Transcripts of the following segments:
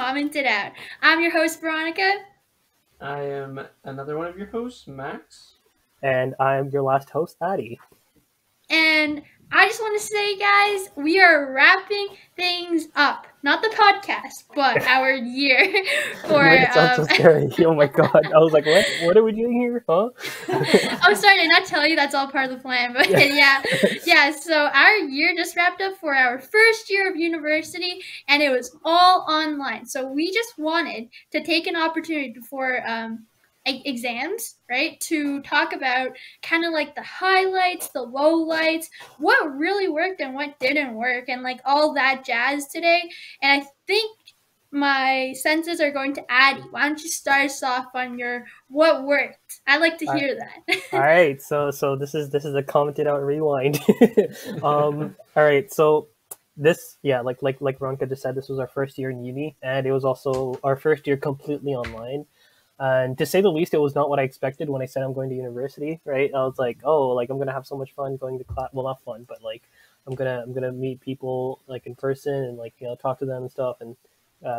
comment it out. I'm your host, Veronica. I am another one of your hosts, Max. And I'm your last host, Addie. And I just want to say, guys, we are wrapping things up. Not the podcast, but our year for. You made it sound so scary. Oh my god. I was like, what? What are we doing here? Huh? I'm sorry, did I not tell you that's all part of the plan? But yeah. So our year just wrapped up for our first year of university, and it was all online. So we just wanted to take an opportunity before exams, right, to talk about kind of like the highlights, the lowlights, what really worked and what didn't work, and like all that jazz today. And I think my senses are going to Addie. Why don't you start us off on your what worked? I'd like to hear that. All right, so this is a commented out rewind. All right, so this like Veronica just said, this was our first year in uni, and it was also our first year completely online. And to say the least, it was not what I expected when I said I'm going to university. Right? I was like, oh, like I'm gonna have so much fun going to class. Well, not fun, but like I'm gonna meet people like in person and like talk to them and stuff and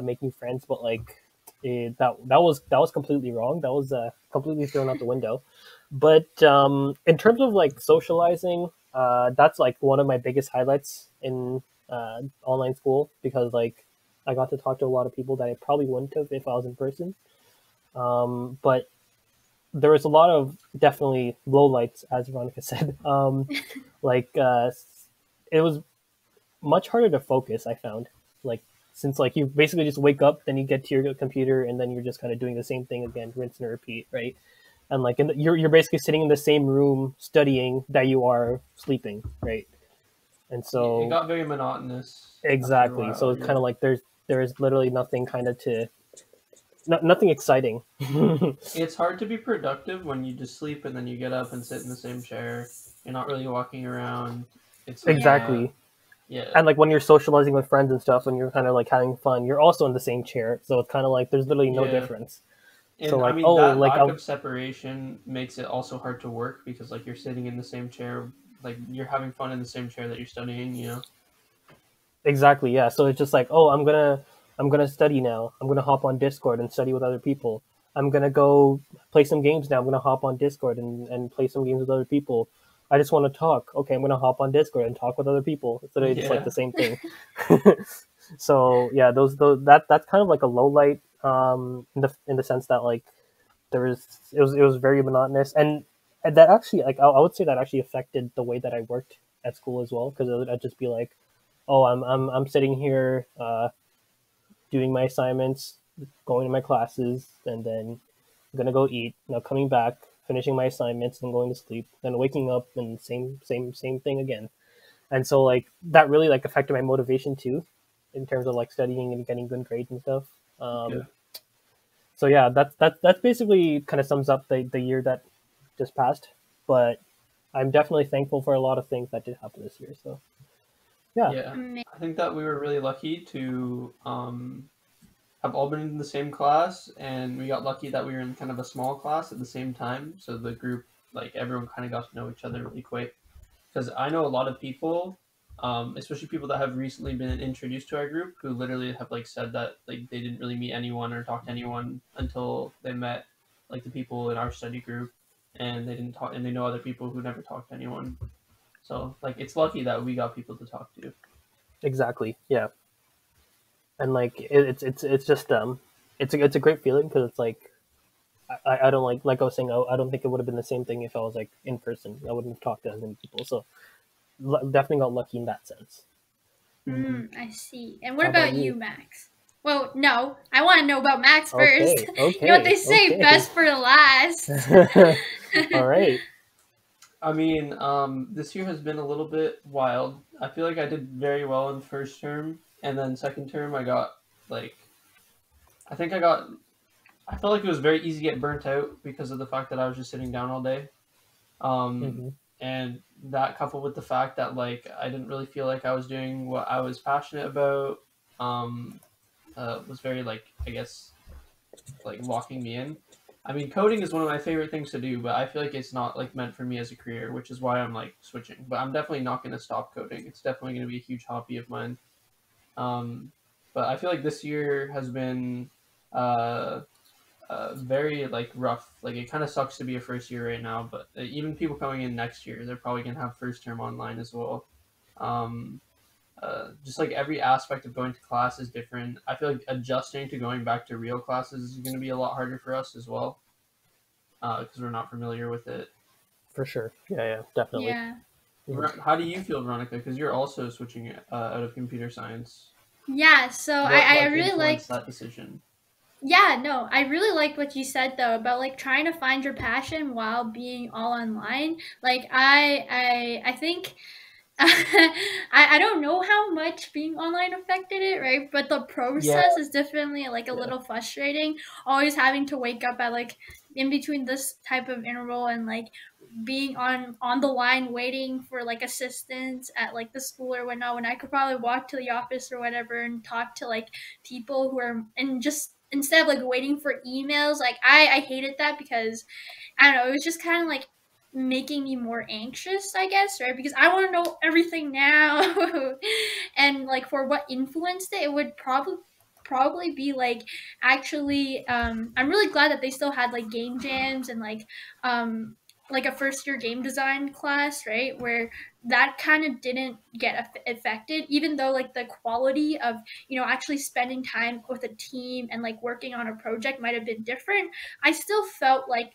make new friends. But like that was completely wrong. That was completely thrown out the window. But in terms of like socializing, that's like one of my biggest highlights in online school because like I got to talk to a lot of people that I probably wouldn't have if I was in person. But there was a lot of definitely lowlights, as Veronica said. Like it was much harder to focus. I found like since like you basically just wake up, then you get to your computer, and then you're just kind of doing the same thing again, rinse and repeat, right? And like you're basically sitting in the same room studying that you are sleeping, right? And so it got very monotonous. Exactly. So it's kind of like there is literally nothing kind of to nothing exciting. It's hard to be productive when you just sleep and then you get up and sit in the same chair. You're not really walking around. It's like, exactly. Yeah. And like when you're socializing with friends and stuff and you're kind of like having fun, you're also in the same chair. So it's kind of like there's literally no difference. And so like, I mean, that lack of separation makes it also hard to work because like you're sitting in the same chair, like you're having fun in the same chair that you're studying, Exactly, yeah. So it's just like, oh, I'm gonna study now. I'm gonna hop on Discord and study with other people. I'm gonna go play some games now. I'm gonna hop on Discord and play some games with other people. I just want to talk. Okay, I'm gonna hop on Discord and talk with other people. It's literally just like the same thing. So yeah, that's kind of like a low light in the sense that like it was very monotonous and that actually like I would say that actually affected the way that I worked at school as well because I'd just be like, oh, I'm sitting here doing my assignments, going to my classes, and then I'm gonna go eat. Now coming back, finishing my assignments, and going to sleep. Then waking up and same thing again. And so like that really like affected my motivation too, in terms of like studying and getting good grades and stuff. So yeah, that's basically kind of sums up the year that just passed. But I'm definitely thankful for a lot of things that did happen this year. So yeah, I think that we were really lucky to have all been in the same class, and we got lucky that we were in kind of a small class at the same time. So the group, like everyone, kind of got to know each other really quick. Because I know a lot of people, especially people that have recently been introduced to our group, who literally have like said that like they didn't really meet anyone or talk to anyone until they met like the people in our study group, and they didn't talk, and they know other people who never talked to anyone. So like it's lucky that we got people to talk to. Exactly. Yeah. And like it's just it's a great feeling because it's like I don't like I was saying I don't think it would have been the same thing if I was like in person. I wouldn't have talked to as many people. So definitely got lucky in that sense. I see. And what about you, Max? Well, no, I want to know about Max first. Okay. You know what they say, best for the last. All right. I mean, this year has been a little bit wild. I feel like I did very well in first term, and then second term I got like, I felt like it was very easy to get burnt out because of the fact that I was just sitting down all day. And that coupled with the fact that like I didn't really feel like I was doing what I was passionate about, was very like, I guess, like locking me in. I mean, coding is one of my favorite things to do, but I feel like it's not like meant for me as a career, which is why I'm like switching. But I'm definitely not going to stop coding. It's definitely going to be a huge hobby of mine. But but I feel like this year has been very like rough. Like it kind of sucks to be a first year right now, but even people coming in next year, they're probably gonna have first term online as well. Um, just like every aspect of going to class is different. I feel like adjusting to going back to real classes is going to be a lot harder for us as well because we're not familiar with it. For sure. Yeah, definitely. Yeah. How do you feel, Veronica? Because you're also switching out of computer science. Yeah, so What, I like, really like that decision. Yeah, no, I really like what you said though about like trying to find your passion while being all online. Like I think I don't know how much being online affected it, right? But the process is definitely like a little frustrating. Always having to wake up at like in between this type of interval and like being on the line waiting for like assistance at like the school or whatnot when I could probably walk to the office or whatever and talk to like people who are and just instead of like waiting for emails, like I hated that because I don't know, it was just kind of like making me more anxious, I guess, right? Because I want to know everything now. And like for what influenced it, it would probably be like actually I'm really glad that they still had like game jams and like a first year game design class, right? Where that kind of didn't get affected, even though like the quality of, you know, actually spending time with a team and like working on a project might have been different. I still felt like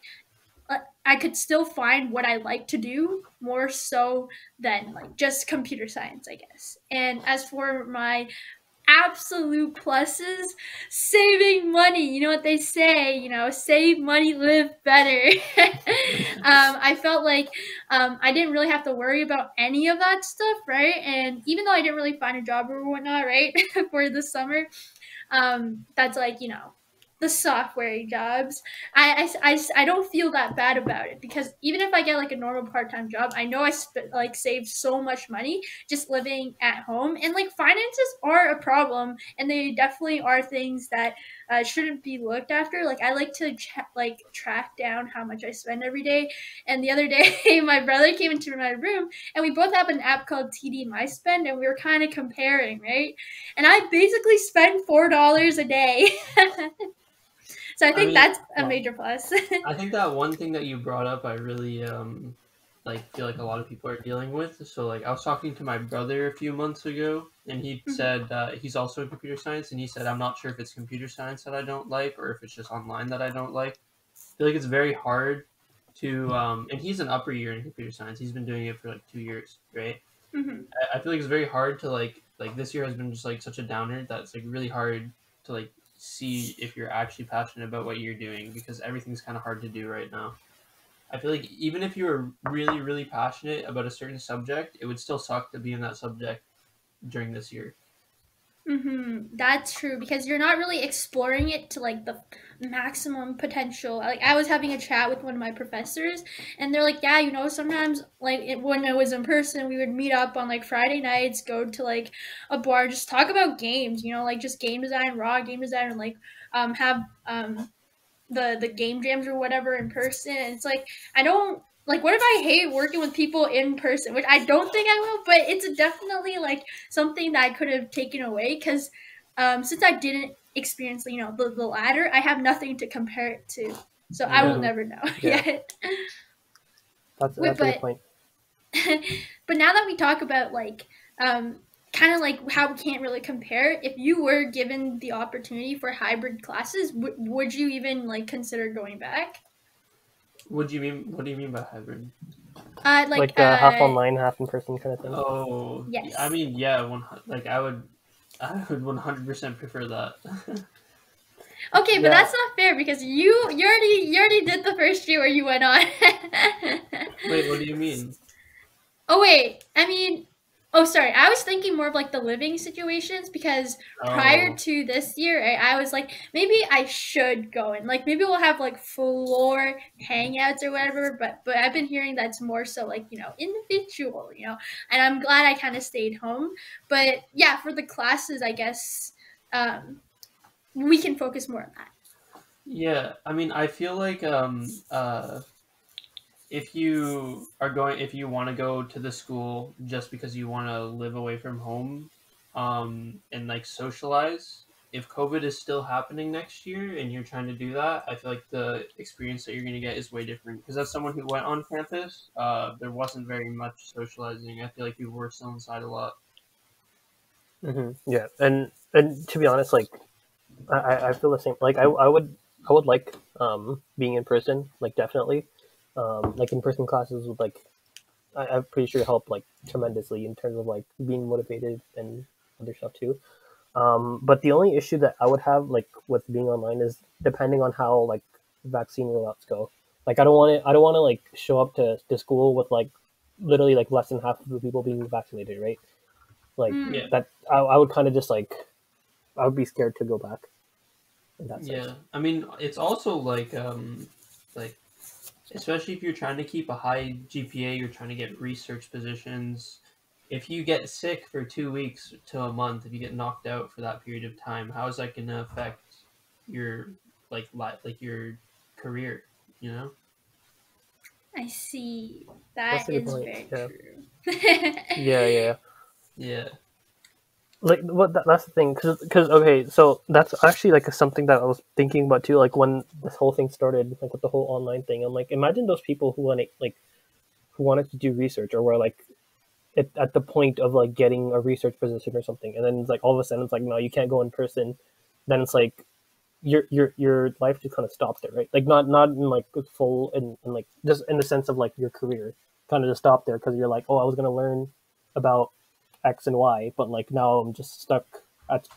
I could still find what I like to do more so than like just computer science, I guess. And as for my absolute pluses, saving money, you know what they say, you know, save money, live better. I felt like I didn't really have to worry about any of that stuff, right? And even though I didn't really find a job or whatnot, right, for the summer, that's like, you know, the software jobs, I don't feel that bad about it because even if I get like a normal part-time job, I know I like save so much money just living at home. And like finances are a problem and they definitely are things that shouldn't be looked after. Like I like to like track down how much I spend every day. And the other day my brother came into my room and we both have an app called TD My Spend and we were kind of comparing, right? And I basically spend $4 a day. So I think that's a major plus. I think that one thing that you brought up, I really like feel like a lot of people are dealing with. So like I was talking to my brother a few months ago, and he said he's also in computer science, and he said I'm not sure if it's computer science that I don't like or if it's just online that I don't like. I feel like it's very hard to and he's an upper year in computer science. He's been doing it for like 2 years, right? I feel like it's very hard to like this year has been just like such a downer that it's like really hard to like see if you're actually passionate about what you're doing because everything's kind of hard to do right now. I feel like even if you were really, really passionate about a certain subject, it would still suck to be in that subject during this year. That's true because you're not really exploring it to like the maximum potential. Like I was having a chat with one of my professors, and they're like, "Yeah, you know, sometimes like when it was in person, we would meet up on like Friday nights, go to like a bar, just talk about games. You know, like just game design, raw game design, and like have the game jams or whatever in person." And it's like I don't like what if I hate working with people in person, which I don't think I will, but it's definitely like something that I could have taken away because since I didn't experience, you know, the latter, I have nothing to compare it to, so I will never know yet. That's a good point. But now that we talk about like kind of like how we can't really compare, if you were given the opportunity for hybrid classes, would you even like consider going back? What do you mean by hybrid? Like half online, half in person kind of thing. Oh, yes. I mean, yeah, I would 100% prefer that. Okay, but that's not fair because you already did the first year where you went on. Wait, what do you mean? Oh wait, I mean, oh sorry, I was thinking more of like the living situations because prior to this year, I was like maybe I should go and like maybe we'll have like floor hangouts or whatever. But I've been hearing that's more so like, you know, individual, you know, and I'm glad I kind of stayed home. But yeah, for the classes, I guess we can focus more on that. Yeah, I mean, I feel like if you want to go to the school just because you want to live away from home, and like socialize. If COVID is still happening next year and you're trying to do that, I feel like the experience that you're going to get is way different. Because as someone who went on campus, there wasn't very much socializing. I feel like people were still inside a lot. Yeah, and to be honest, like I feel the same. Like I would like being in person, like definitely, like in person classes would like I'm pretty sure help like tremendously in terms of like being motivated and other stuff too. But the only issue that I would have like with being online is depending on how like vaccine rollouts go. Like I don't want to like show up to school with like literally like less than half of the people being vaccinated, right? Like Yeah. that, I would kind of just like I would be scared to go back in that sense. Yeah. I mean, it's also like especially if you're trying to keep a high GPA, you're trying to get research positions. If you get sick for 2 weeks to a month, if you get knocked out for that period of time, how is that going to affect your like your career? You know? I see. That's That a good is point. very Yeah. true. Yeah. Yeah. Like what that's the thing because okay, so that's actually like something that I was thinking about too. Like when this whole thing started, like with the whole online thing, I'm like, imagine those people who want to like who wanted to do research or were like at the point of like getting a research position or something, and then it's like all of a sudden it's like no, you can't go in person. Then it's like your life just kind of stops there, right? Like not in like full and like just in the sense of like your career kind of just stopped there because you're like, oh, I was gonna learn about X and Y, but like now I'm just stuck at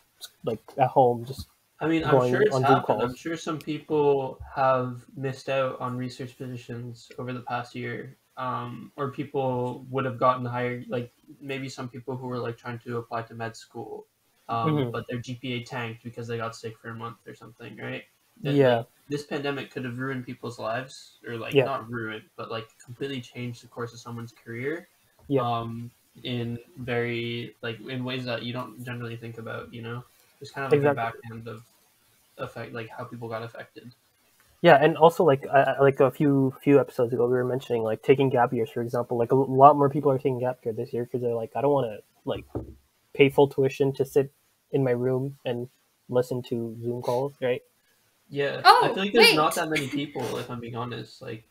like at home just I mean, I'm sure going it's on Zoom happened. I'm calls. sure some people have missed out on research positions over the past year, or people would have gotten hired. Like maybe some people who were like trying to apply to med school, Hmm. but their GPA tanked because they got sick for a month or something, right? That Yeah, like this pandemic could have ruined people's lives, or like yeah, not ruined, but like completely changed the course of someone's career, yeah, um, in very like in ways that you don't generally think about. You know, there's kind of like a exactly. back end of affect like how people got affected. Yeah, and also like a few episodes ago we were mentioning like taking gap years, for example. Like a lot more people are taking gap year this year because they're like, I don't want to like pay full tuition to sit in my room and listen to Zoom calls, right? Yeah, I Oh, feel like there's not wait. that many people, if I'm being honest. Like,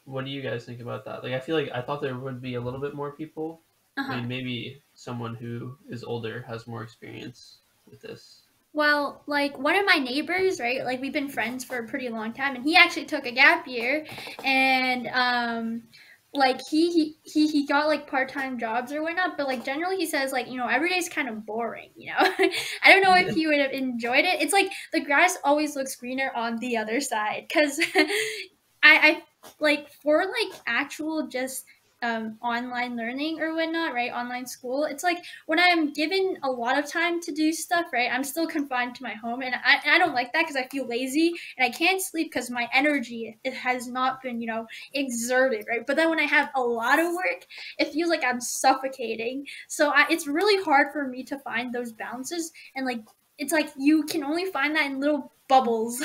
what do you guys think about that? Like, I feel like I thought there would be a little bit more people. I Uh-huh. mean, maybe someone who is older has more experience with this. Well, like one of my neighbors, right? Like we've been friends for a pretty long time, and he actually took a gap year, and like he got like part time jobs or whatnot. But like generally, he says like every day's kind of boring. I don't know if he would have enjoyed it. It's like the grass always looks greener on the other side, because I like for like actual just online learning or whatnot, right? Online school. It's like when I'm given a lot of time to do stuff, right, I'm still confined to my home, and I don't like that because I feel lazy and I can't sleep because my energy it has not been exerted, right? But then when I have a lot of work, it feels like I'm suffocating. So it's really hard for me to find those balances, and like it's like you can only find that in little bubbles,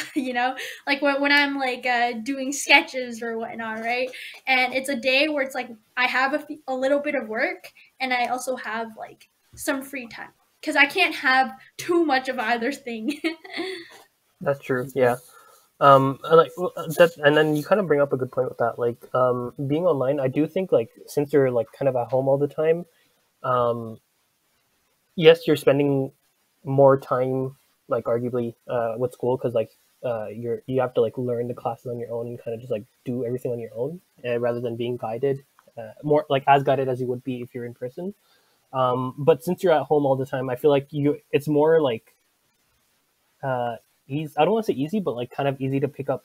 like when I'm like doing sketches or whatnot, right? And it's a day where it's like I have a little bit of work and I also have like some free time because I can't have too much of either thing. That's true. Yeah. Yeah. Like that, and then you kind of bring up a good point with that. Like, being online, I do think like since you're like kind of at home all the time, um, yes, you're spending more time, like arguably, with school because like you have to like learn the classes on your own and kind of just like do everything on your own rather than being guided, more like as guided as you would be if you're in person. But since you're at home all the time, I feel like it's more like uh, easy. I don't want to say easy, but like kind of easy to pick up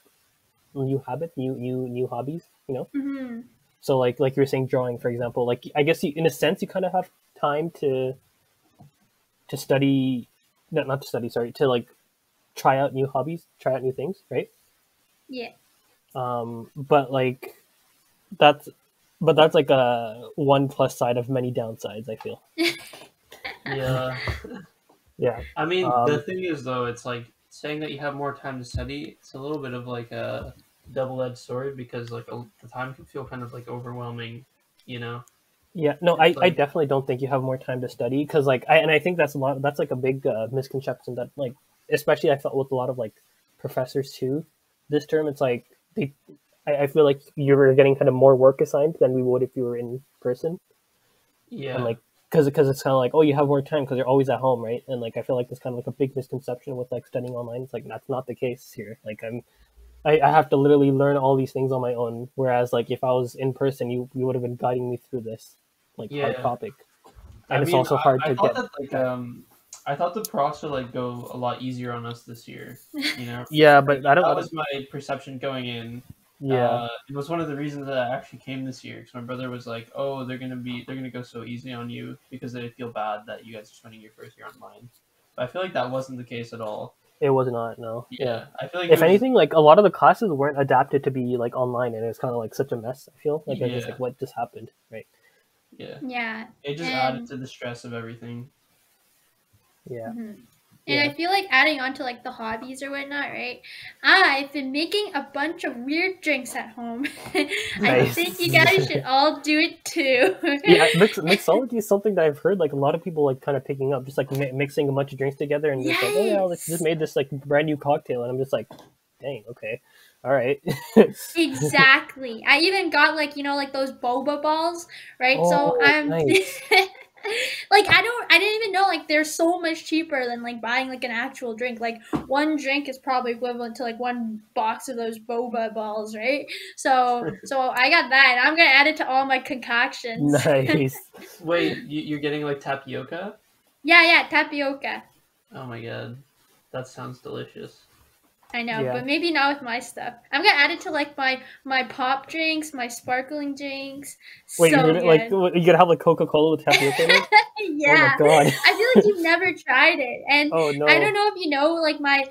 new habits, new hobbies. Mm-hmm. So like you were saying, drawing, for example. Like I guess in a sense you kind of have time to study, not to study, sorry, to like try out new hobbies, try out new things, right? Yeah. But like that's that's like a one plus side of many downsides. I feel. Yeah. Yeah. I mean, the Um, thing is, though, it's like saying that you have more time to study. It's a little bit of like a double-edged sword because like the time can feel kind of like overwhelming, you know. Yeah, no, I definitely don't think you have more time to study because like I think that's like a big misconception that like especially I felt with a lot of like professors too this term it's like I feel like you were getting kind of more work assigned than we would if you were in person. Yeah. And like because it's kind of like, oh, you have more time because you're always at home, right? And like I feel like there's kind of like a big misconception with like studying online. It's like that's not the case here. Like I have to literally learn all these things on my own. Whereas like if I was in person, you would have been guiding me through this like hard topic. And it's also hard to thought get. that like I thought the profs would like go a lot easier on us this year. You know. Yeah, but I don't. That was my perception going in. Yeah. It was one of the reasons that I actually came this year because my brother was like, "Oh, they're gonna go so easy on you because they feel bad that you guys are spending your first year online." But I feel like that wasn't the case at all. It was not. No. Yeah, I feel like if anything, like a lot of the classes weren't adapted to be like online, and it was kind of like such a mess. I feel like I just like what just happened, right? Yeah. Yeah. It just added to the stress of everything. Yeah. Mm-hmm. And I feel like adding on to like the hobbies or whatnot, right? I've been making a bunch of weird drinks at home. I think you guys should all do it too. Yeah, mixology is something that I've heard like a lot of people like kind of picking up, just like mixing a bunch of drinks together and just like, oh yeah, let's just made this like brand new cocktail, and I'm just like, dang, okay, all right. Exactly. I even got like like those boba balls, right? Oh, so I'm nice. like I didn't even know like they're so much cheaper than like buying like an actual drink. Like one drink is probably equivalent to like one box of those boba balls, right? So I got that and I'm gonna add it to all my concoctions. Nice. Wait, you're getting like tapioca? Yeah, tapioca. Oh my god. That sounds delicious. I know, but maybe not with my stuff. I'm gonna add it to like my pop drinks, my sparkling drinks. Wait, so you're gonna have like Coca-Cola with tapioca in it? Yeah. Oh my god. I feel like you've never tried it, and oh, no. I don't know if you know, like my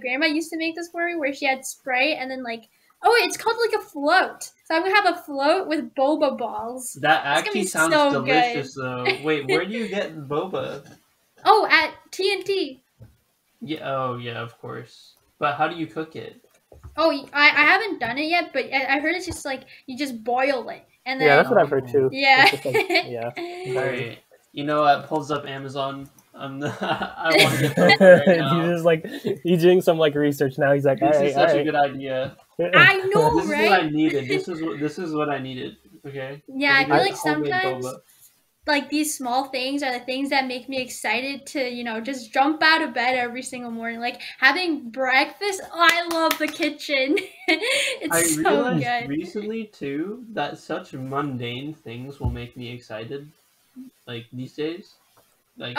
grandma used to make this for me, where she had Sprite and then like it's called like a float. So I'm gonna have a float with boba balls. That actually sounds so delicious, though. Wait, where do you get boba? Oh, at TNT. Yeah. Oh, yeah. Of course. But how do you cook it? Oh, I haven't done it yet, but I heard it's just like you just boil it, and then that's what I've heard too. Yeah. Yeah. All right. You know what? Pulls up Amazon. I want to get right now. He's just like he's doing some like research now. He's like, this is such a good idea. I know, this right? This is what I needed. This is what I needed. Okay. Yeah, I feel like sometimes like these small things are the things that make me excited to just jump out of bed every single morning. Like having breakfast. Oh, I love the kitchen. It's so good. I realized recently too that such mundane things will make me excited. Like these days, like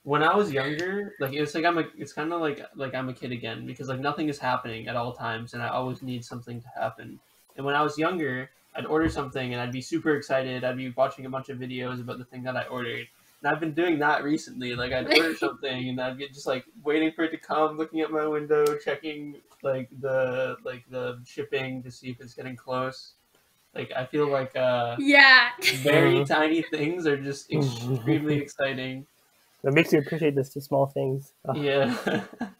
when I was younger, like it's kind of like I'm a kid again because like nothing is happening at all times, and I always need something to happen. And when I was younger, I'd order something and I'd be super excited. I'd be watching a bunch of videos about the thing that I ordered. And I've been doing that recently. Like I'd order something and I'd be just like waiting for it to come, looking at my window, checking like the shipping to see if it's getting close. Like I feel like very tiny things are just extremely exciting. That makes you appreciate the small things. Yeah.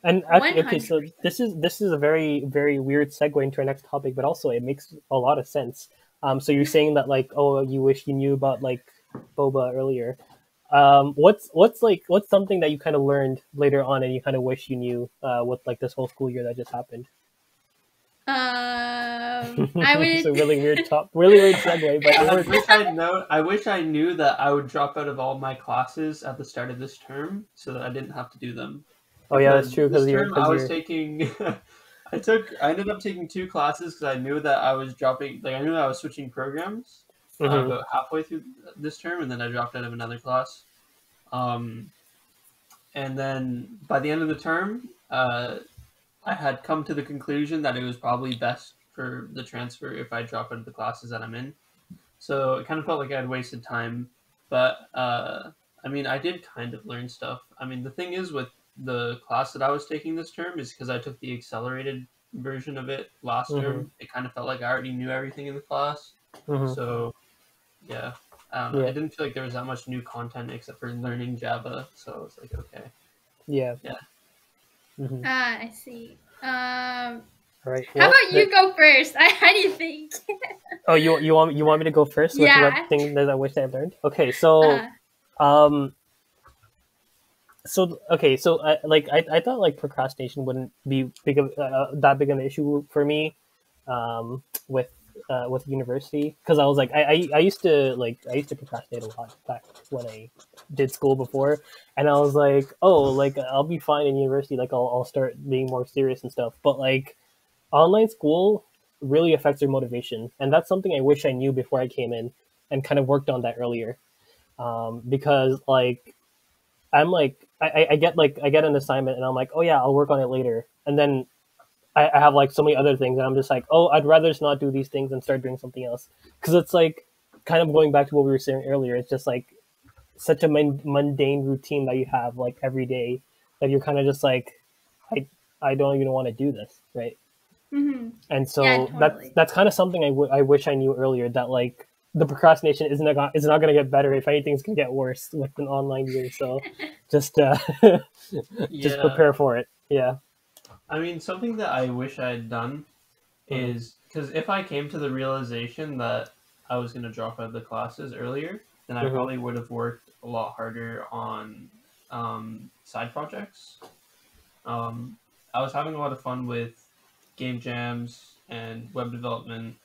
And actually, okay, so this is a very, very weird segue into our next topic, but also it makes a lot of sense. So you're saying that like, oh, you wish you knew about like boba earlier. What's something that you kind of learned later on and you kind of wish you knew with like this whole school year that just happened? I would. It's a really weird segue, but I wish I knew that I would drop out of all my classes at the start of this term, so that I didn't have to do them. Oh yeah, that's true. This term I was taking. I ended up taking 2 classes because I knew that I was dropping. Like I knew that I was switching programs about halfway through this term, and then I dropped out of another class. And then by the end of the term, I had come to the conclusion that it was probably best for the transfer if I drop out of the classes that I'm in. So it kind of felt like I had wasted time. But, I mean, I did kind of learn stuff. I mean, the thing is with the class that I was taking this term is because I took the accelerated version of it last term. It kind of felt like I already knew everything in the class. So, yeah. I don't know. It didn't feel like there was that much new content except for learning Java. So I was like, okay. Yeah. I see. All right. How about you go first? How do you think? Oh, you want me to go first with what thing that I wish I had learned? Okay, so okay, so I thought like procrastination wouldn't be that big of an issue for me, with university, because I was like I used to procrastinate a lot back when I did school before, and I was like, oh, like I'll be fine in university, like I'll start being more serious and stuff, but like online school really affects your motivation, and that's something I wish I knew before I came in and kind of worked on that earlier, because like I'm like I get an assignment and I'm like, oh yeah, I'll work on it later, and then I have like so many other things, and I'm just like, oh, I'd rather just not do these things and start doing something else, because it's like kind of going back to what we were saying earlier. It's just like such a mundane routine that you have like every day that you're kind of just like, I don't even want to do this, right? Mm-hmm. And so that's kind of something I wish I knew earlier, that like the procrastination is not going to get better. If anything, it's going to get worse with an online year. So just just prepare for it. Yeah. I mean, something that I wish I had done is, because if I came to the realization that I was going to drop out of the classes earlier, then I probably would have worked a lot harder on side projects. I was having a lot of fun with game jams and web development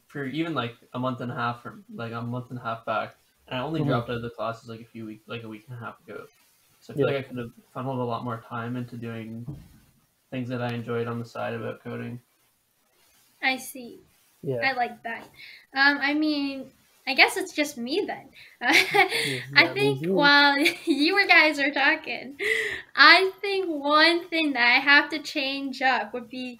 for even like a month and a half back, and I only dropped out of the classes like a week and a half ago. So I feel like I could have funneled a lot more time into doing things that I enjoyed on the side about coding. I see. Yeah. I like that. I mean, I guess it's just me then. I think while you guys are talking, I think one thing that I have to change up would be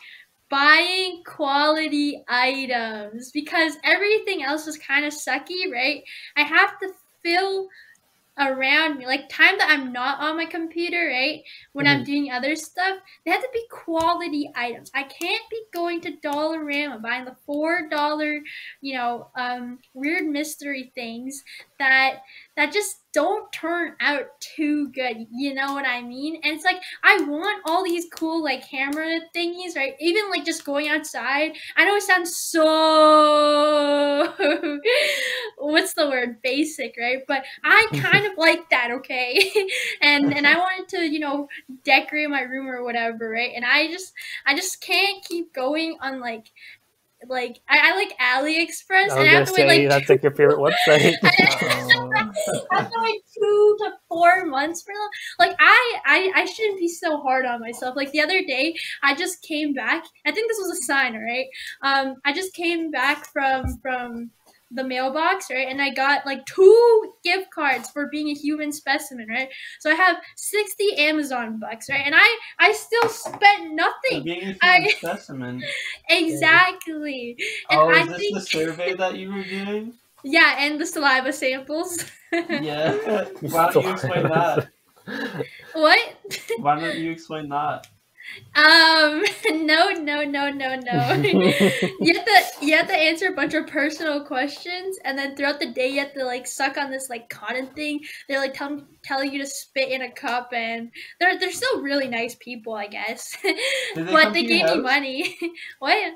buying quality items, because everything else is kind of sucky, right? I have to fill around me, like time that I'm not on my computer, right? When I'm doing other stuff, they have to be quality items. I can't be going to Dollarama buying the $4, weird mystery things that just don't turn out too good. You know what I mean? And it's like, I want all these cool like camera thingies, right? Even like just going outside. I know it sounds so what's the word, basic, right? But I kind of like that, okay? and I wanted to, decorate my room or whatever, right? And I just can't keep going on like I like AliExpress, and I have to wait like that's like your favorite website. After like 2 to 4 months for them. Like I shouldn't be so hard on myself. Like the other day, I just came back. I think this was a sign, right? I just came back from the mailbox, right? And I got like 2 gift cards for being a human specimen, right? So I have 60 Amazon bucks, right? And I still spent nothing. For being a human specimen. Exactly. And oh, is this the survey that you were doing? Yeah, and the saliva samples. Yeah. Why don't you explain that? What? Why don't you explain that? No. you have to answer a bunch of personal questions, and then throughout the day you have to like suck on this like cotton thing. They're like telling you to spit in a cup, and they're still really nice people, I guess. But they gave me money. What?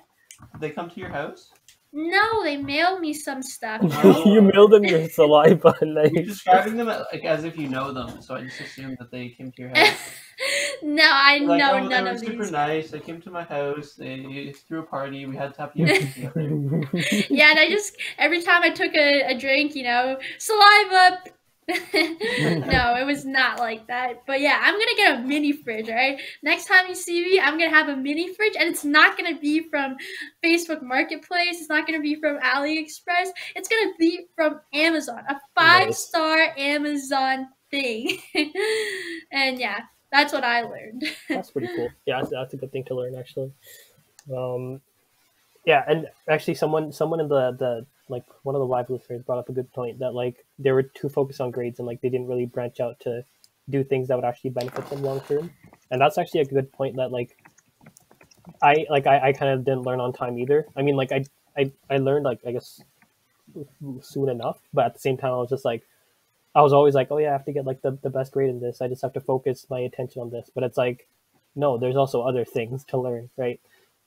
They come to your house? No, they mailed me some stuff. You mailed them your saliva. Nice. You're describing them as if you know them, so I just assumed that they came to your house. No, I know none of these. They were super nice. They came to my house. They threw a party. We had tapioca together. Yeah, and I just every time I took a drink, saliva. No, it was not like that. But yeah, I'm gonna get a mini fridge, alright? Next time you see me, I'm gonna have a mini fridge, and it's not gonna be from Facebook Marketplace. It's not gonna be from AliExpress. It's gonna be from Amazon, a 5-star Amazon thing. And yeah, that's what I learned. That's pretty cool. Yeah, that's a good thing to learn, actually. Yeah, and actually, someone in the like one of the live listeners brought up a good point that like they were too focused on grades, and like they didn't really branch out to do things that would actually benefit them long term. And that's actually a good point that like I kind of didn't learn on time either. I mean, like I learned like I guess soon enough, but at the same time I was just like I was always like, oh yeah, I have to get like the best grade in this. I just have to focus my attention on this. But it's like, no, there's also other things to learn, right?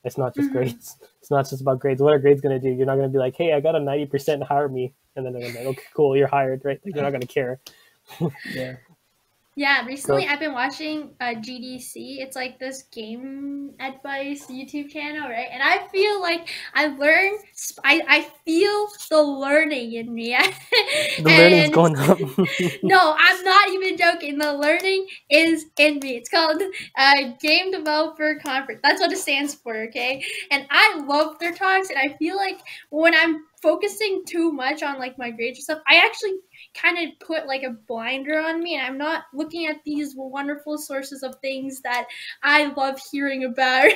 It's not just grades. It's not just about grades. What are grades going to do? You're not going to be like, hey, I got a 90%, hire me. And then they're going to be like, okay, cool, you're hired, right? Like, they're not going to care. Yeah. Yeah, recently I've been watching GDC. It's like this game advice YouTube channel, right? And I feel like I learn. I feel the learning in me. The learning's going up. No, I'm not even joking. The learning is in me. It's called Game Developer Conference. That's what it stands for, okay? And I love their talks, and I feel like when I'm focusing too much on like my grades and stuff, I actually kind of put like a blinder on me, and I'm not looking at these wonderful sources of things that I love hearing about.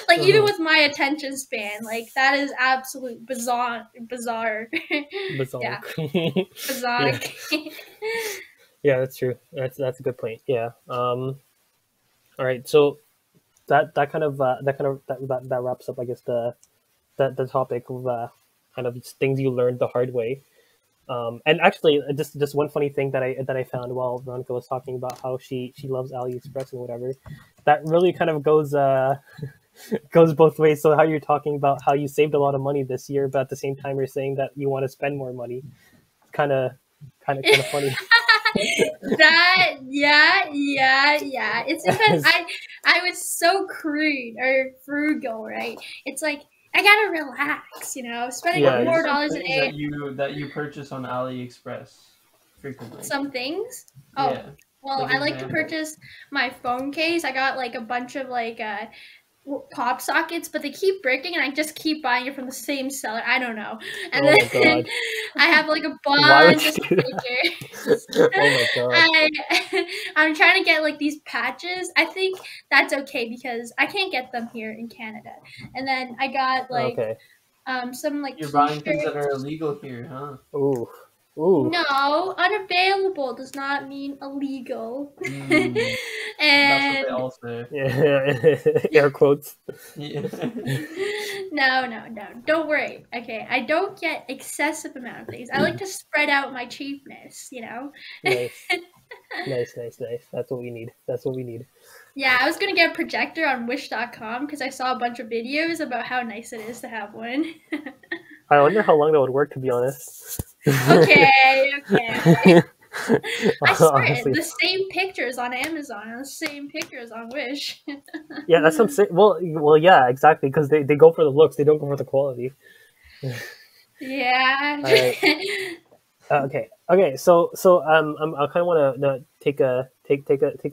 Like even with my attention span, like that is absolute bizarre. Yeah. Bizarre. Yeah, that's true. That's a good point. Yeah. All right. So that wraps up, I guess, the topic of kind of things you learned the hard way. And actually, just one funny thing that I found while Veronica was talking about how she loves AliExpress and whatever, that really kind of goes goes both ways. So how you're talking about how you saved a lot of money this year, but at the same time you're saying that you want to spend more money. Kind of funny. Yeah. It's because I was so crude or frugal, right? It's like I gotta relax, spending $4 a day. That you purchase on AliExpress frequently. Some things. Oh, yeah. Well, like I like to purchase my phone case. I got like a bunch of like pop sockets, but they keep breaking, and I just keep buying it from the same seller. I don't know. And then I have like a bunch of stickers. Oh my god! I'm trying to get like these patches. I think that's okay because I can't get them here in Canada. And then I got like some like You're buying things that are illegal here, huh? Ooh. No, unavailable does not mean illegal. And that's what they all say. Yeah. Air quotes. Yeah. No. Don't worry. Okay, I don't get excessive amount of things. I like to spread out my cheapness. Nice. That's what we need. Yeah, I was gonna get a projector on Wish.com because I saw a bunch of videos about how nice it is to have one. I wonder how long that would work, to be honest. Okay. I swear, the same pictures on Amazon and the same pictures on Wish. Yeah, that's what I'm saying. Well, yeah, exactly, because they go for the looks, they don't go for the quality. Yeah. Okay. So I kind of want to take a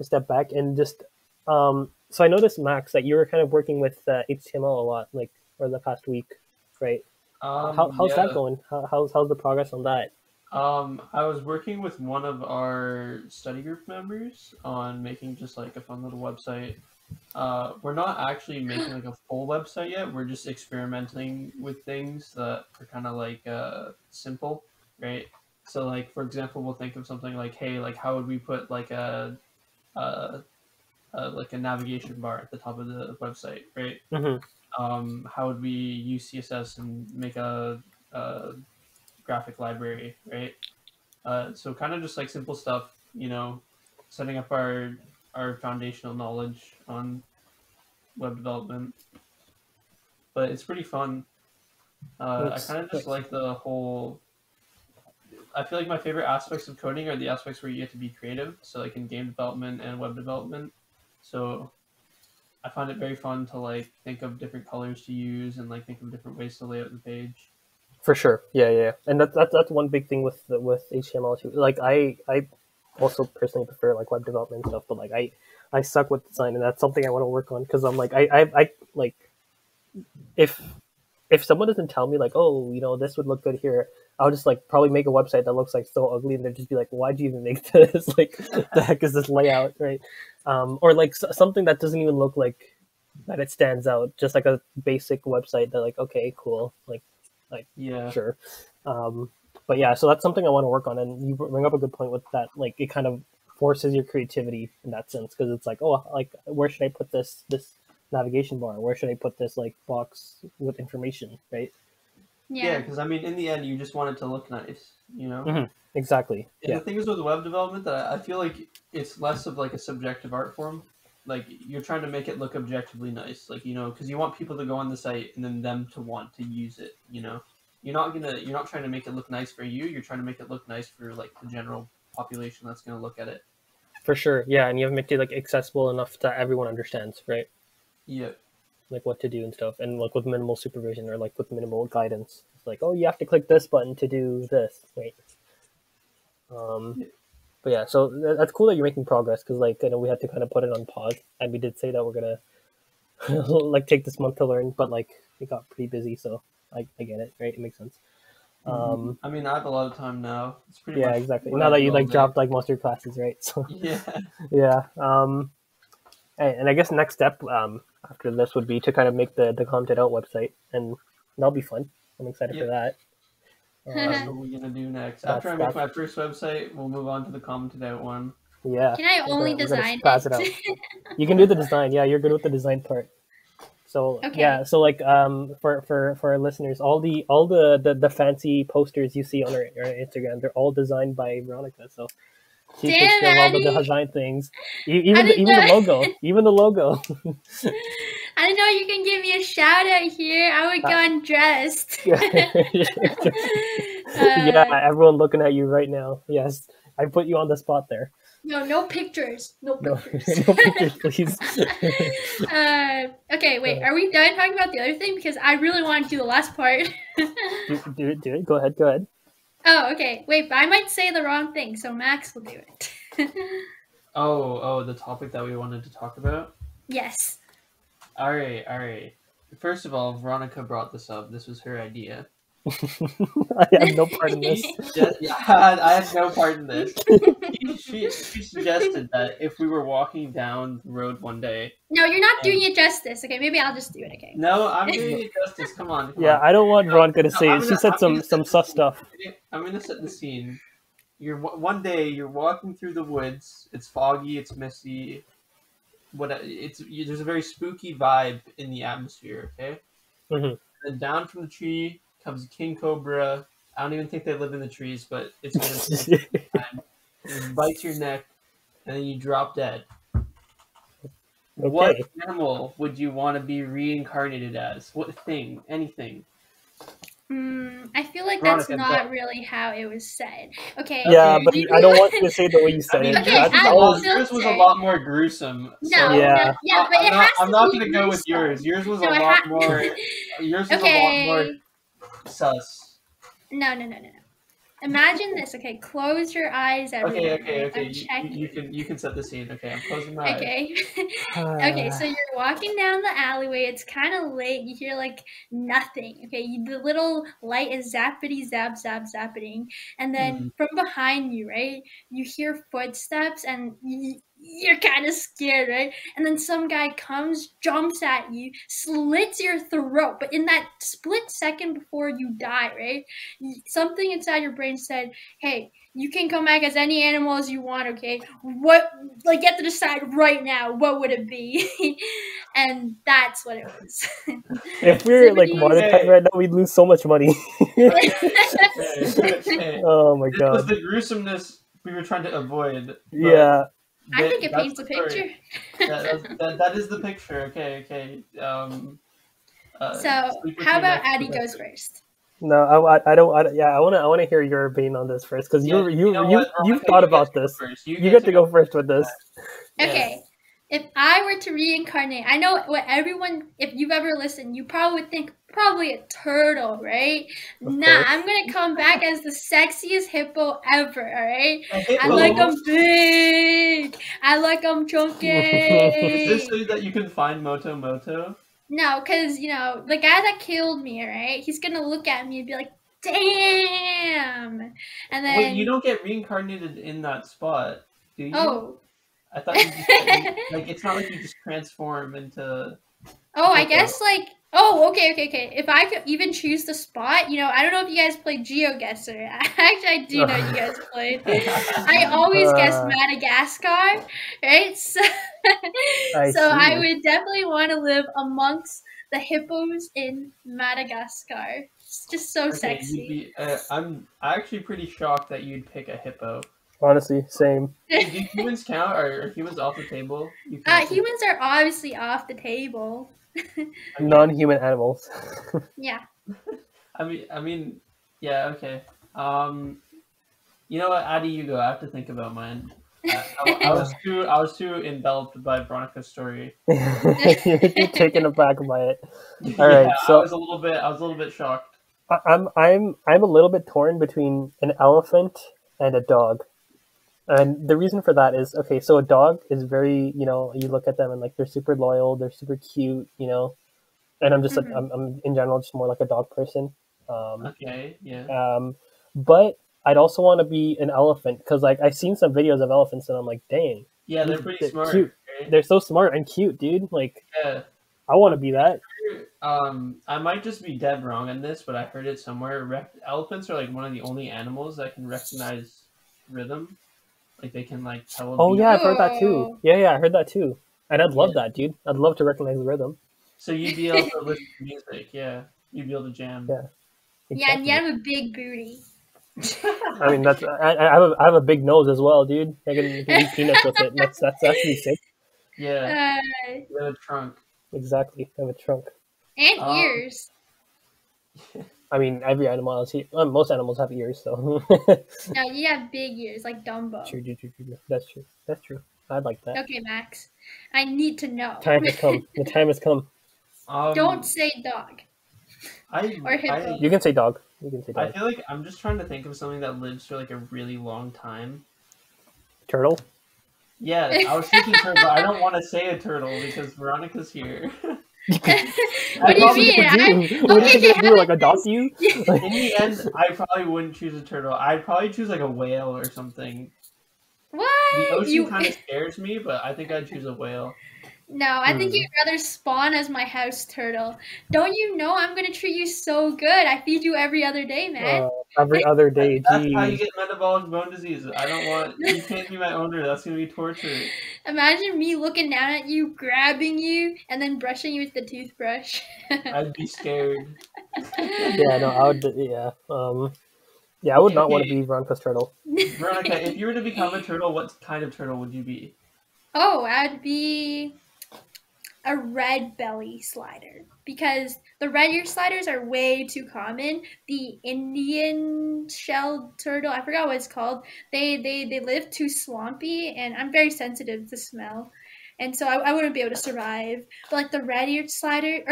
step back and just so I noticed, Max, that you were kind of working with HTML a lot, like for the past week, right? How's that going? How's the progress on that? I was working with one of our study group members on making just like a fun little website. We're not actually making like a full website yet. We're just experimenting with things that are kind of like simple, right? So like, for example, we'll think of something like, hey, like how would we put like a navigation bar at the top of the website, right? Mm-hmm. How would we use CSS and make a graphic library, right? So kind of just like simple stuff, setting up our foundational knowledge on web development. But it's pretty fun. I kind of just like the whole. I feel like my favorite aspects of coding are the aspects where you get to be creative. So like in game development and web development. So I find it very fun to like think of different colors to use and like think of different ways to lay out the page. For sure, yeah, and that's one big thing with HTML too. Like I also personally prefer like web development stuff, but like I suck with design, and that's something I want to work on because I'm like I like if someone doesn't tell me like, oh, this would look good here, I'll just like probably make a website that looks like so ugly, and they'd just be like, why'd you even make this? Like, the heck is this layout, right? Or like something that doesn't even look like that it stands out, just like a basic website that like, okay, cool, like yeah, sure. But yeah, so that's something I want to work on, and you bring up a good point with that. Like, it kind of forces your creativity in that sense, because it's like, oh, like where should I put this navigation bar? Where should I put this like box with information, right? Yeah, because I mean, in the end, you just want it to look nice, Mm-hmm. Exactly. And the thing is with web development that I feel like it's less of like a subjective art form, like you're trying to make it look objectively nice, like, you know, because you want people to go on the site and then them to want to use it. You know, you're not trying to make it look nice for you. You're trying to make it look nice for like the general population that's going to look at it. For sure, yeah, and you have to make it like accessible enough that everyone understands, right? Yeah. Like what to do and stuff, and like with minimal supervision or like with minimal guidance. It's like, oh, you have to click this button to do this. Right. But yeah, so that's cool that you're making progress because like we had to kind of put it on pause, and we did say that we're gonna like take this month to learn, but like it got pretty busy, so I get it, right? It makes sense. I mean, I have a lot of time now. It's pretty yeah, much exactly. Now that you like dropped like most of your classes, right? So yeah, yeah. And I guess next step after this would be to kind of make the content out website, and that'll be fun. I'm excited for that. That's what we're gonna do next. After I make my first website, we'll move on to the commented out one. Yeah. Can I only design it out? You can do the design. Yeah, you're good with the design part. So okay. yeah, so like for our listeners, all the fancy posters you see on our Instagram, they're all designed by Veronica. So she takes care of all the design things, even the logo, even the logo. I didn't know you can give me a shout out here. I would go undressed. Yeah, everyone looking at you right now. Yes, I put you on the spot there. No pictures. No pictures. No pictures, please. Okay, wait. Are we done talking about the other thing? Because I really want to do the last part. do it. Go ahead. Oh, okay. Wait, but I might say the wrong thing, so Max will do it. Oh, the topic that we wanted to talk about? Yes. All right. First of all, Veronica brought this up. This was her idea. I had no part in this. I had no part in this. She suggested that if we were walking down the road one day. No, you're not doing it justice. Okay, maybe I'll just do it. Okay. No, I'm doing it justice. Come on. I don't want Veronica to say it. She said some sus stuff. I'm gonna set the scene. One day you're walking through the woods. It's foggy. It's misty. There's a very spooky vibe in the atmosphere. Okay. Mm-hmm. And down from the tree comes a king cobra. I don't even think they live in the trees, but it's gonna it bites your neck, and then you drop dead. Okay. What animal would you want to be reincarnated as? What thing? Anything? I feel like Veronica, that's not really how it was said. Okay. Yeah, but I don't want you to say it the way you said it. Yours was a lot more gruesome. No, yeah. But I'm not gonna go with yours. Yours was a lot more. Yours was a lot more sus. No. Imagine this. Okay, close your eyes, everyone. Okay. You can set the scene. Okay, I'm closing my eyes. Okay, so you're walking down the alleyway. It's kind of late. You hear like nothing. Okay, the little light is zappity zapping, and then from behind you, right, you hear footsteps, and you're kind of scared, right? And then some guy comes, jumps at you, slits your throat. But in that split second before you die, right, something inside your brain said, hey, you can come back as any animal as you want, okay? What, like, you have to decide right now, what would it be? And that's what it was. If we were like monetized right now, we'd lose so much money. Oh my god. It was the gruesomeness we were trying to avoid. Yeah. I think it paints a picture. That is the picture. Okay. So, how about Addie goes first? No, I don't. Yeah, I want to hear your opinion on this first because you've thought about this. You get to go first with this. Okay, if I were to reincarnate, I know what everyone. If you've ever listened, you probably would think a turtle, right? Nah, I'm gonna come back as the sexiest hippo ever. All right, I like them big. I like them chunky. Is this so that you can find Moto? No, because, the guy that killed me, right, he's going to look at me and be like, damn! And then... Wait, you don't get reincarnated in that spot, do you? Oh. I thought you just... it's not like you just transform into... Oh, I guess, Oh, okay. If I could even choose the spot, I don't know if you guys played GeoGuessr. Actually, I do know you guys played. I always guessed Madagascar, right? So I would definitely want to live amongst the hippos in Madagascar. It's just so sexy. I'm actually pretty shocked that you'd pick a hippo. Honestly, same. Do humans count? Are humans off the table? Humans are obviously off the table. Non-human animals. Yeah. I mean, yeah, okay. You know what, Addy, you go. I have to think about mine. I was too enveloped by Veronica's story. You're taken aback by it. All Yeah, right, so I was a little bit shocked. I'm a little bit torn between an elephant and a dog. And the reason for that is, okay, so a dog is very, you look at them and like they're super loyal, they're super cute, and I'm just like I'm in general just more like a dog person. Okay, yeah. But I'd also want to be an elephant because like I've seen some videos of elephants and I'm like, dang, Yeah, they're pretty smart. Cute. Right? They're so smart and cute, dude. Like, yeah, I want to be that. I might just be dead wrong on this, but I heard it somewhere. Elephants are like one of the only animals that can recognize rhythm. Like they can like tell. Oh yeah, I've heard that too. Yeah, I heard that too. And I'd love that, dude. I'd love to recognize the rhythm. So you'd be able to listen to music, yeah. You'd be able to jam. Yeah. Exactly. Yeah, and you have a big booty. I mean, I have a big nose as well, dude. I can eat peanuts with it. That's actually sick. Yeah. You have a trunk. Exactly. I have a trunk. And ears. I mean, every animal has most animals have ears, so. No, you have big ears, like Dumbo. True. That's true. I'd like that. Okay, Max. I need to know. Time has come. The time has come. Don't say dog. Or hippo. You can say dog. I feel like I'm just trying to think of something that lives for like a really long time. Turtle? Yeah, I was thinking turtle, but I don't want to say a turtle because Veronica's here. What do you mean? What do you think do? Like adopt you? In the end, I probably wouldn't choose a turtle. I'd probably choose like a whale or something. What? The ocean kind of scares me, but I think I'd choose a whale. No, I think you'd rather spawn as my house turtle. Don't you know I'm gonna treat you so good? I feed you every other day, man. Every other day, That's how you get metabolic bone disease. I don't want. You can't be my owner. That's gonna be torture. Imagine me looking down at you, grabbing you, and then brushing you with the toothbrush. I'd be scared. Yeah, no, I would. Yeah, yeah, I would not want to be Veronica's turtle. Veronica, if you were to become a turtle, what kind of turtle would you be? Oh, I'd be a red belly slider because the red ear sliders are way too common. The Indian shelled turtle, I forgot what it's called. They live too swampy, and I'm very sensitive to smell, and so I wouldn't be able to survive. But like the red eared slider,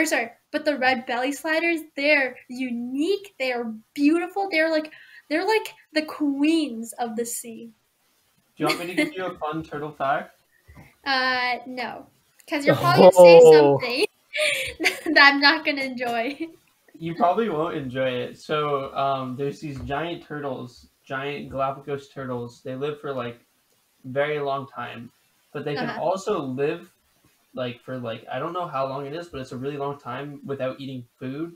but the red belly sliders, they're unique. They are beautiful. They're like the queens of the sea. Do you want me to give you a fun turtle fact? No. Because you're probably going to say something that I'm not going to enjoy. You probably won't enjoy it. So there's these giant turtles, giant Galapagos turtles. They live for like very long time. But they can also live like for like, I don't know how long it is, but it's a really long time without eating food.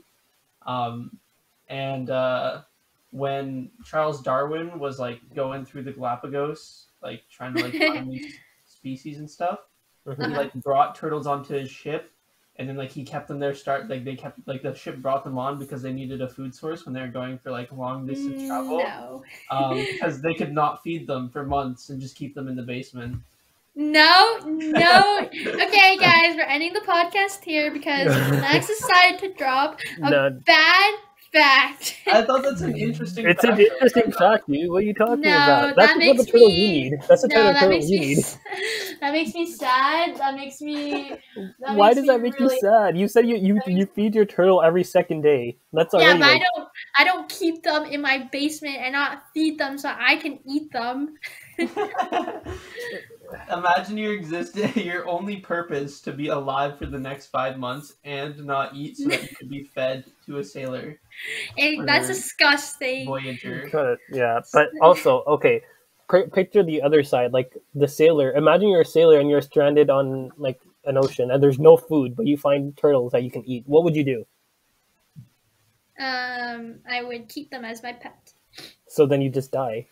When Charles Darwin was like going through the Galapagos, like trying to like find these species and stuff, he like brought turtles onto his ship, and then like he kept them there. The ship brought them on because they needed a food source when they were going for like long distance travel. No. Because they could not feed them for months and just keep them in the basement. No. Okay, guys, we're ending the podcast here because Max decided to drop a bad fact. I thought that's an interesting fact. It's an interesting fact, dude. What are you talking about? That's the type of turtle you need. That's the type of turtle you need. That makes me sad. Why does that make you sad? You said you feed your turtle every second day. That's already. Yeah, but I don't keep them in my basement and not feed them so I can eat them. Imagine your only purpose to be alive for the next 5 months and not eat so that you could be fed to a sailor. That's disgusting. Voyager. Yeah, but also, okay, picture the other side, like the sailor. Imagine you're a sailor and you're stranded on like an ocean and there's no food, but you find turtles that you can eat. What would you do? I would keep them as my pet. So then you just die.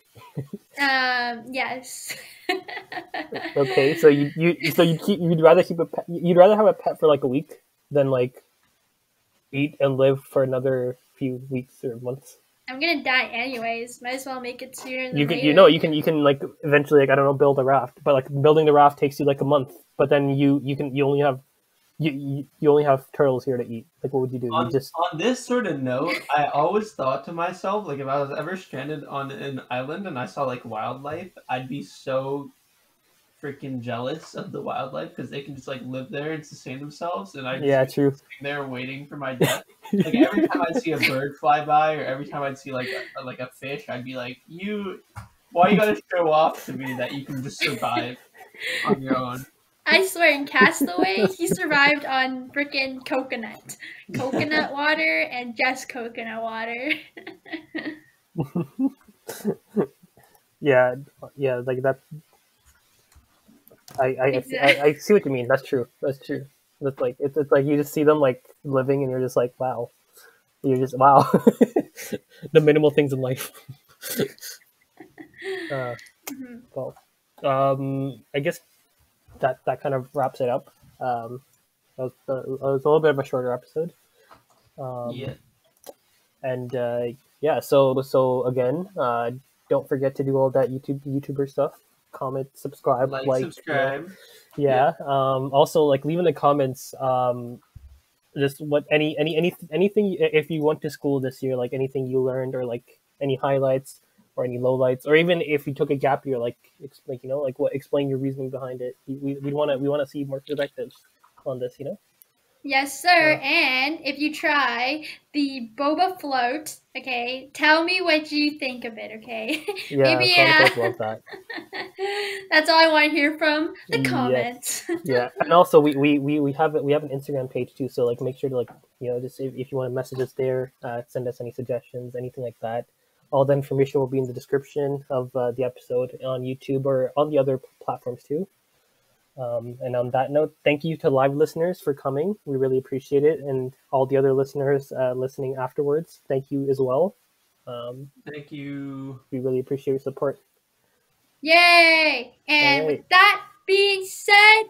Yes. Okay, so you'd rather keep a pet. You'd rather have a pet for like a week than like eat and live for another few weeks or months. I'm gonna die anyways. Might as well make it sooner than You can, later. you can like eventually, like, I don't know, build a raft, but like building the raft takes you like a month. But then you only have you only have turtles here to eat. Like, what would you do? You just On this sort of note, I always thought to myself, like, if I was ever stranded on an island and I saw like wildlife, I'd be so freaking jealous of the wildlife because they can just like live there and sustain themselves, and I just yeah, be true. sitting there waiting for my death. Like every time I'd see a bird fly by, or every time I'd see like a fish, I'd be like, why you gotta show off to me that you can just survive on your own? I swear, in Castaway, he survived on freaking coconut water, and just coconut water. Yeah, like that. Exactly. I see what you mean. That's true. That's true. It's like it's like you just see them like living, and you're just like, wow. You're just wow. The minimal things in life. Well, I guess that kind of wraps it up. It was a little bit of a shorter episode. Yeah. And yeah, so again, don't forget to do all that YouTuber stuff. Comment, subscribe, like, subscribe. Yeah. Also, like, leave in the comments. Just what anything if you went to school this year, like anything you learned, or like any highlights or any lowlights, or even if you took a gap year, like like what explain your reasoning behind it. We want to see more perspectives on this. Yes, sir. And if you try the boba float, okay, tell me what you think of it, okay? Yeah, Maybe Chronicles love that. That's all I want to hear from the Yes. comments. Yeah, and also we have an Instagram page too, so like make sure to like just if you want to message us there, send us any suggestions, anything like that. All the information will be in the description of the episode on YouTube or on the other platforms too. And on that note, thank you to live listeners for coming. We really appreciate it, and all the other listeners listening afterwards. Thank you as well. Thank you. We really appreciate your support. Yay! And with that being said,